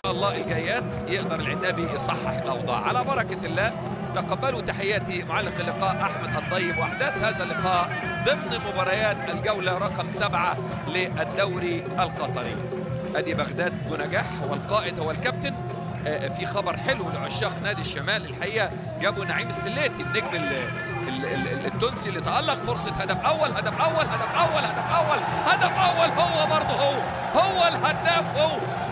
شاء الله الجايات يقدر العنابي يصحح الاوضاع على بركه الله. تقبلوا تحياتي معلق اللقاء احمد الطيب، واحداث هذا اللقاء ضمن مباريات الجوله رقم 7 للدوري القطري. ادي بغداد بنجاح هو القائد هو الكابتن. في خبر حلو لعشاق نادي الشمال، الحقيقه جابوا نعيم السلاتي النجم التونسي اللي تألق. فرصه هدف اول هدف اول هدف اول هدف اول هدف اول، هو برضه هو الهداف،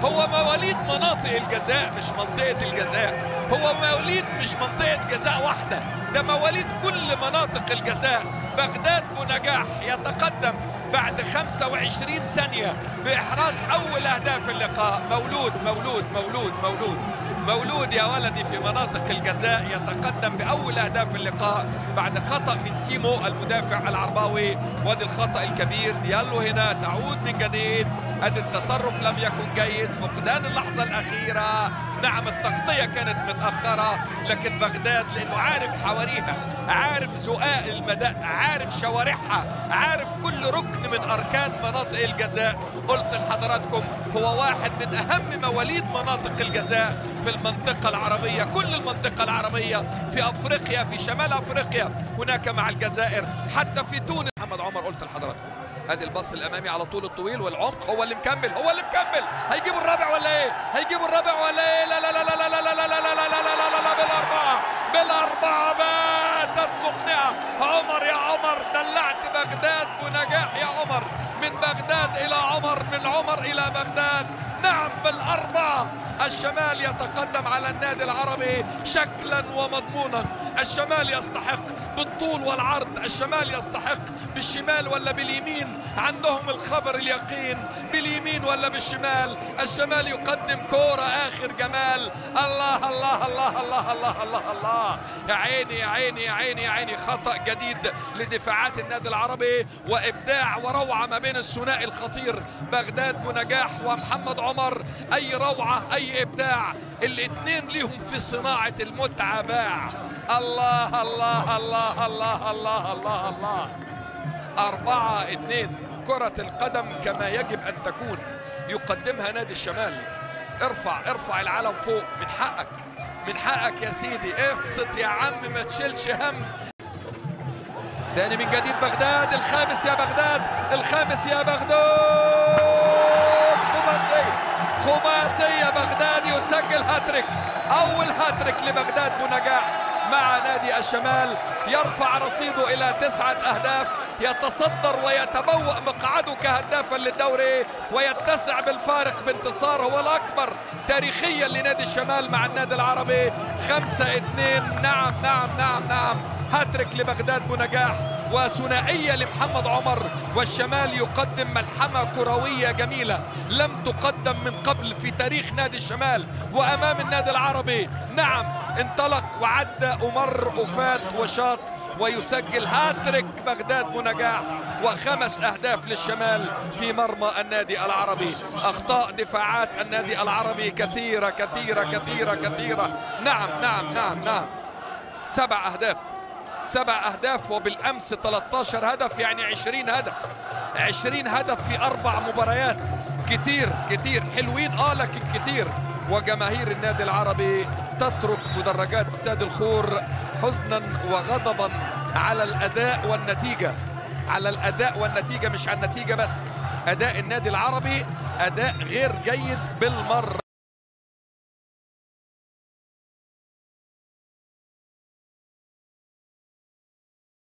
هو مواليد مناطق الجزاء مش منطقه الجزاء، هو مواليد مش منطقه جزاء واحده، ده مواليد كل مناطق الجزاء. بغداد بنجاح يتقدم بعد 25 ثانية بإحراز أول أهداف اللقاء. مولود يا ولدي في مناطق الجزاء يتقدم بأول أهداف اللقاء بعد خطأ من سيمو المدافع العرباوي. وادي الخطأ الكبير. ديالو هنا تعود من جديد. ادي التصرف لم يكن جيد، فقدان اللحظة الأخيرة. نعم التغطية كانت متأخرة، لكن بغداد لأنه عارف حواريها، عارف زقاق المدى، عارف شوارعها، عارف كل ركن من أركان مناطق الجزاء. قلت لحضراتكم هو واحد من أهم مواليد مناطق الجزاء في المنطقة العربية، كل المنطقة العربية، في أفريقيا، في شمال أفريقيا، هناك مع الجزائر، حتى في تونس. محمد عمر قلت لحضراتكم ادي الباص الامامي على طول الطويل والعمق، هو اللي مكمل هيجيبوا الرابع ولا ايه؟ لا لا لا لا لا لا لا لا لا لا لا لا لا بالاربعه باتت مقنعه. عمر يا عمر دلعت بغداد بنجاح يا عمر، من بغداد الى عمر، من عمر الى بغداد. نعم بالاربعه الشمال يتقدم على النادي العربي شكلا ومضمونا. الشمال يستحق بالطول والعرض، الشمال يستحق بالشمال ولا باليمين، عندهم الخبر اليقين باليمين ولا بالشمال. الشمال يقدم كورة آخر جمال. الله الله الله الله الله الله الله، يا عيني يا عيني يا عيني يا عيني. خطأ جديد لدفاعات النادي العربي، وإبداع وروعة ما بين الثنائي الخطير بغداد بنجاح ومحمد عمر. أي روعة أي إبداع، الاثنين ليهم في صناعة المتعة باع. الله الله الله الله الله الله الله. 4-2. كرة القدم كما يجب أن تكون يقدمها نادي الشمال. ارفع العلم فوق، من حقك يا سيدي، ابسط يا عم ما تشيلش هم. تاني من جديد بغداد، الخامس يا بغداد، خماسية بغداد يسجل هاتريك، أول هاتريك لبغداد بنجاح مع نادي الشمال. يرفع رصيده إلى 9 أهداف، يتصدر ويتبوأ مقعده كهدافا للدوري، ويتسع بالفارق بانتصار هو الأكبر تاريخيا لنادي الشمال مع النادي العربي. 5-2. نعم هاتريك لبغداد بنجاح وثنائية لمحمد عمر، والشمال يقدم ملحمة كروية جميلة لم تقدم من قبل في تاريخ نادي الشمال وأمام النادي العربي. نعم انطلق وعدى ومر وفات وشاط ويسجل هاتريك بغداد بنجاح، و5 أهداف للشمال في مرمى النادي العربي. أخطاء دفاعات النادي العربي كثيرة كثيرة كثيرة كثيرة. نعم 7 أهداف وبالأمس 13 هدف، يعني 20 هدف في 4 مباريات. كتير حلوين لكن كتير. وجماهير النادي العربي تترك مدرجات استاد الخور حزنا وغضبا على الأداء والنتيجة، مش على النتيجة بس. أداء النادي العربي أداء غير جيد بالمرة.